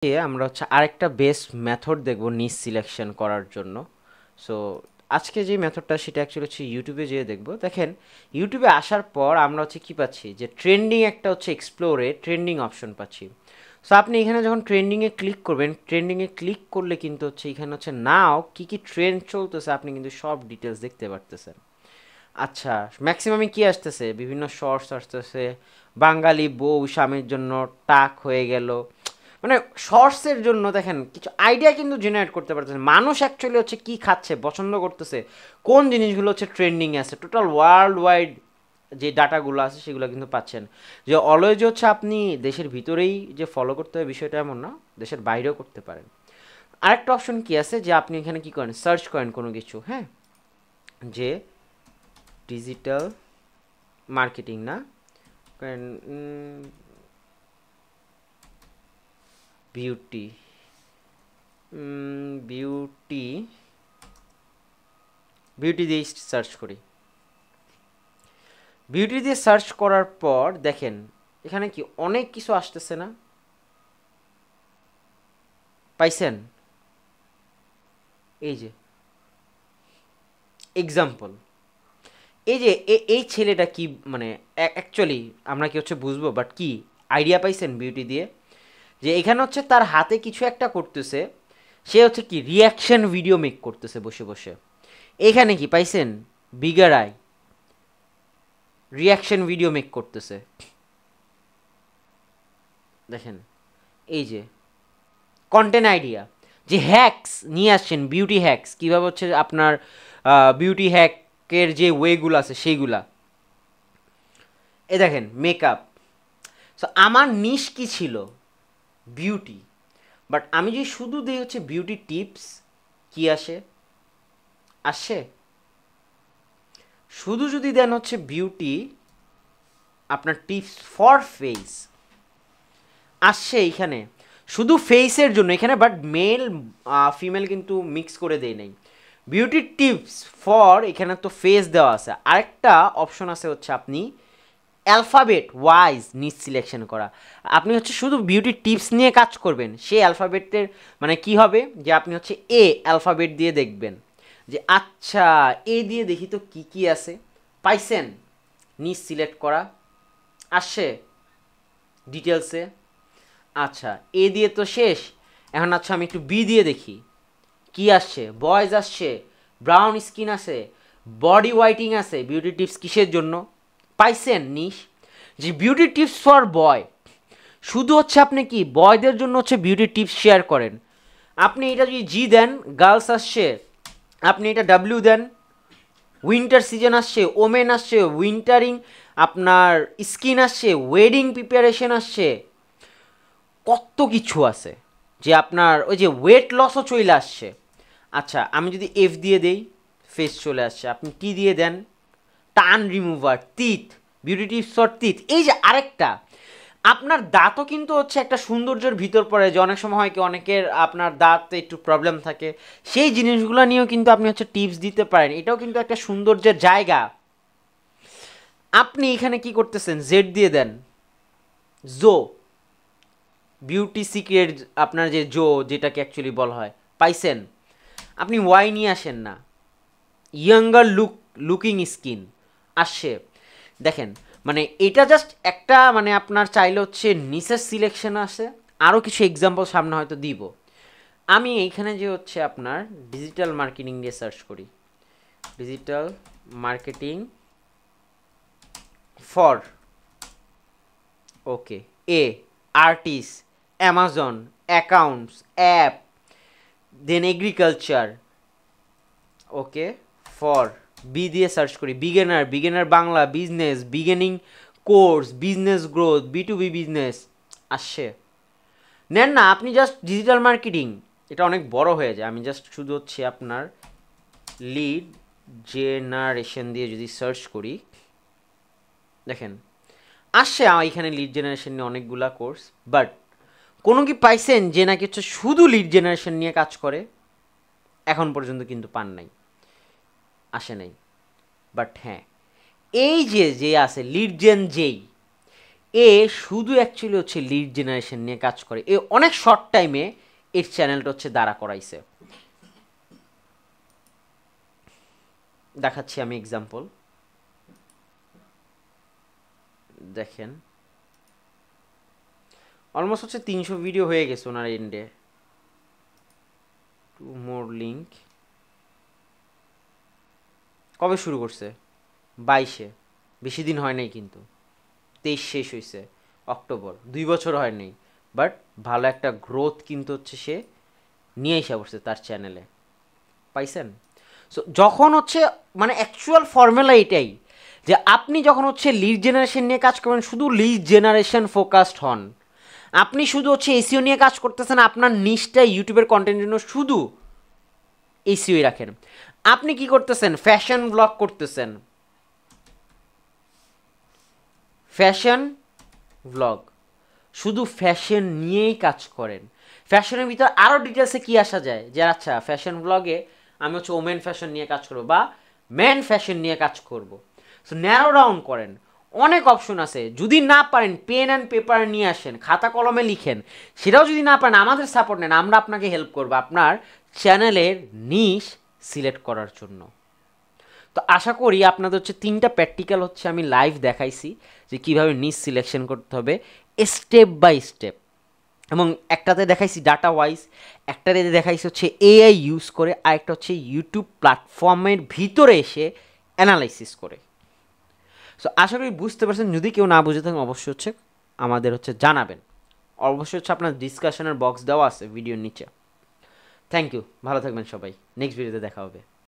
আমরা হচ্ছে আরেকটা বেস্ট মেথড দেখব নিচ সিলেকশন করার জন্য। সো আজকে যে মেথডটা সেটা অ্যাকচুয়ালি হচ্ছে ইউটিউবে যেয়ে দেখব। দেখেন ইউটিউবে আসার পর আমরা হচ্ছে কি পাচ্ছি, যে ট্রেন্ডিং একটা হচ্ছে এক্সপ্লোরে ট্রেন্ডিং অপশন পাচ্ছি। সো আপনি এখানে যখন ট্রেন্ডিংয়ে ক্লিক করবেন, ট্রেন্ডিংয়ে ক্লিক করলে কিন্তু হচ্ছে এখানে হচ্ছে নাও কী কী ট্রেন্ড চলতেছে আপনি কিন্তু সব ডিটেলস দেখতে পারতেছেন। আচ্ছা, ম্যাক্সিমামে কি আসতেছে, বিভিন্ন শর্টস আসতেছে, বাঙালি বউ স্বামীর জন্য টাক হয়ে গেল, মানে শর্টসের জন্য দেখেন কিছু আইডিয়া কিন্তু জেনারেট করতে পারতেছে মানুষ অ্যাকচুয়ালি হচ্ছে কি খাচ্ছে, পছন্দ করতেছে, কোন জিনিসগুলো হচ্ছে ট্রেন্ডিং আছে, টোটাল ওয়ার্ল্ড ওয়াইড যে ডাটাগুলো আছে সেগুলো কিন্তু পাচ্ছেন। যে অলওয়েজ হচ্ছে আপনি দেশের ভিতরেই যে ফলো করতে হবে বিষয়টা এমন না, দেশের বাইরেও করতে পারেন। আরেকটা অপশন কি আছে, যে আপনি এখানে কি করেন, সার্চ করেন কোনো কিছু, হ্যাঁ, যে ডিজিটাল মার্কেটিং না করেন, বিউটি, বিউটি, বিউটি দিয়ে সার্চ করি। বিউটি দিয়ে সার্চ করার পর দেখেন এখানে কি অনেক কিছু আসতেছে না, পাইছেন? এই যে এক্সাম্পল, এই যে এই ছেলেটা কি, মানে অ্যাকচুয়ালি আমরা কি হচ্ছে বুঝবো, বাট কি আইডিয়া পাইছেন বিউটি দিয়ে, যে এখানে হচ্ছে তার হাতে কিছু একটা করতেছে, সে হচ্ছে কি রিয়াকশন ভিডিও মেক করতেছে বসে বসে। এখানে কি পাইছেন, bigger I reaction video make করতেছে, দেখেন এই যে কন্টেন্ট আইডিয়া, যে হ্যাকস নিয়ে আসছেন, বিউটি হ্যাকস কীভাবে হচ্ছে আপনার বিউটি হ্যাকের যে ওয়েগুলো আছে সেইগুলা, এ দেখেন মেকআপ। সো আমার নিশ কি ছিল, বিউটি, বাট আমি যদি শুধু দিই হচ্ছে বিউটি টিপস, কি আসে, আসে, শুধু যদি দেন হচ্ছে বিউটি আপনার টিপস ফর ফেস, আসছে এইখানে শুধু ফেসের জন্য এখানে, বাট মেল ফিমেল কিন্তু মিক্স করে দেয় নাই। বিউটি টিপস ফর এখানে তো ফেস দেওয়া আছে, আরেকটা অপশন আছে হচ্ছে আপনি অ্যালফাবেট ওয়াইজ নিচ সিলেকশন করা। আপনি হচ্ছে শুধু বিউটি টিপস নিয়ে কাজ করবেন, সেই অ্যালফাবেটের মানে কি হবে, যে আপনি হচ্ছে এ অ্যালফাবেট দিয়ে দেখবেন, যে আচ্ছা এ দিয়ে দেখি তো কি কি আছে, পাইছেন নিচ সিলেক্ট করা, আসছে ডিটেলসে। আচ্ছা এ দিয়ে তো শেষ, এখন আচ্ছা আমি একটু বি দিয়ে দেখি কি আসছে, বয়েজ আসছে, ব্রাউন স্কিন আছে, বডি হোয়াইটিং আছে, বিউটি টিপস কিসের জন্য, পাইছেন নিশ, যে বিউটি টিপস ফর বয়, শুধু হচ্ছে আপনি কি বয়দের জন্য হচ্ছে বিউটি টিপস শেয়ার করেন। আপনি এটা যদি জি দেন গার্লস আসছে, আপনি এটা ডাব্লিউ দেন উইন্টার সিজন আসছে, ওমেন আসছে, উইন্টারিং আপনার স্কিন আসছে, ওয়েডিং প্রিপারেশন আসছে, কত কিছু আছে, যে আপনার ওই যে ওয়েট লসও চলে আসছে। আচ্ছা আমি যদি এফ দিয়ে দেই ফেস চলে আসছে, আপনি টি দিয়ে দেন টান রিমুভার, তিত, বিউটি টিপস ফর তিত, এই যে আরেকটা আপনার দাঁতও কিন্তু হচ্ছে একটা সৌন্দর্যের ভিতর পড়ে, যে অনেক সময় হয় কি অনেকের আপনার দাঁতে একটু প্রবলেম থাকে, সেই জিনিসগুলো নিয়েও কিন্তু আপনি হচ্ছে টিপস দিতে পারেন, এটাও কিন্তু একটা সৌন্দর্যের জায়গা। আপনি এখানে কি করতেছেন, জেড দিয়ে দেন জো, বিউটি সিক্রেট আপনার যে জো যেটাকে অ্যাকচুয়ালি বলা হয়, পাইছেন? আপনি ওয়াই নিয়ে আসেন না, ইয়াঙ্গার লুকিং স্কিন আসছে, দেখেন মানে এটা জাস্ট একটা, মানে আপনার চাইলে হচ্ছে নিচের সিলেকশন আসে, আরও কিছু এক্সাম্পল সামনে হয়তো দিব। আমি এইখানে যে হচ্ছে আপনার ডিজিটাল মার্কেটিং দিয়ে সার্চ করি, digital marketing for, okay, a artist, Amazon, accounts, app, then agriculture, okay, for, B দিয়ে সার্চ করি beginner, beginner Bangla, business, beginning course, business growth, B to B business, আসছে। নেন না আপনি জাস্ট ডিজিটাল মার্কেটিং, এটা অনেক বড় হয়ে যায়, আমি জাস্ট শুধু হচ্ছে আপনার লিড জেনারেশন দিয়ে যদি সার্চ করি, দেখেন আসছে আমার এখানে লিড জেনারেশন নিয়ে অনেকগুলা কোর্স, বাট কোনো কি পাইছেন যে নাকি হচ্ছে শুধু লিড জেনারেশন নিয়ে কাজ করে? এখন পর্যন্ত কিন্তু পান নাই, আসে নাই। বাট হ্যাঁ, এই যে যে আছে লিড জেন যেই, এ শুধু অ্যাকচুয়ালি হচ্ছে লিড জেনারেশন নিয়ে কাজ করে। এ অনেক শর্ট টাইমে এর চ্যানেলটা হচ্ছে দাঁড়া করাইছে। দেখাচ্ছি আমি এক্সাম্পল, দেখেন অলমোস্ট হচ্ছে 300 ভিডিও হয়ে গেছে ওনার এন্ডে। টু মোর লিঙ্ক কবে শুরু করছে? 22-এ, বেশি দিন হয় নাই কিন্তু, 23 শেষ হয়েছে অক্টোবর, 2 বছর হয় নাই। বাট ভালো একটা গ্রোথ কিন্তু হচ্ছে সে নিয়ে এসে পড়ছে তার চ্যানেলে, পাইছেন? সো যখন হচ্ছে মানে অ্যাকচুয়াল ফর্মুলা এটাই যে আপনি যখন হচ্ছে লিড জেনারেশন নিয়ে কাজ করবেন, শুধু লিড জেনারেশন ফোকাসড হন। আপনি শুধু হচ্ছে এসিও নিয়ে কাজ করতেছেন, আপনার নিশটা ইউটিউবের কন্টেন্টের জন্য শুধু এসিওই রাখেন। আপনি কি করতেছেন? ফ্যাশন ব্লগ করতেছেন, ফ্যাশন ব্লগ, শুধু ফ্যাশন নিয়েই কাজ করেন। ফ্যাশনের ভিতর আরও ডিটেলসে কি আসা যায় যে আচ্ছা ফ্যাশন ব্লগে আমি হচ্ছে ওমেন ফ্যাশন নিয়ে কাজ করবো বা ম্যান ফ্যাশন নিয়ে কাজ করব। সো ন্যারো ডাউন করেন, অনেক অপশন আছে। যদি না পারেন পেন অ্যান্ড পেপার নিয়ে আসেন, খাতা কলমে লিখেন। সেটাও যদি না পারেন আমাদের সাপোর্ট নেন, আমরা আপনাকে হেল্প করবো আপনার চ্যানেলের নিশ সিলেক্ট করার জন্য। তো আশা করি আপনাদের হচ্ছে 3টা প্র্যাকটিক্যাল হচ্ছে আমি লাইভ দেখাইছি যে কীভাবে নিশ সিলেকশন করতে হবে স্টেপ বাই স্টেপ। এবং একটাতে দেখাইছি ডাটা ওয়াইজ, একটাতে দেখাইছি হচ্ছে এআই ইউজ করে, আর একটা হচ্ছে ইউটিউব প্ল্যাটফর্মের ভিতরে এসে অ্যানালাইসিস করে। সো আশা করি বুঝতে পারছেন। যদি কেউ না বুঝে থাকেন অবশ্যই হচ্ছে আমাদের হচ্ছে জানাবেন। অবশ্যই হচ্ছে আপনার ডিসকাশনের বক্স দেওয়া আছে ভিডিওর নিচে। থ্যাংক ইউ, ভালো থাকবেন সবাই, নেক্সট ভিডিওতে দেখা হবে।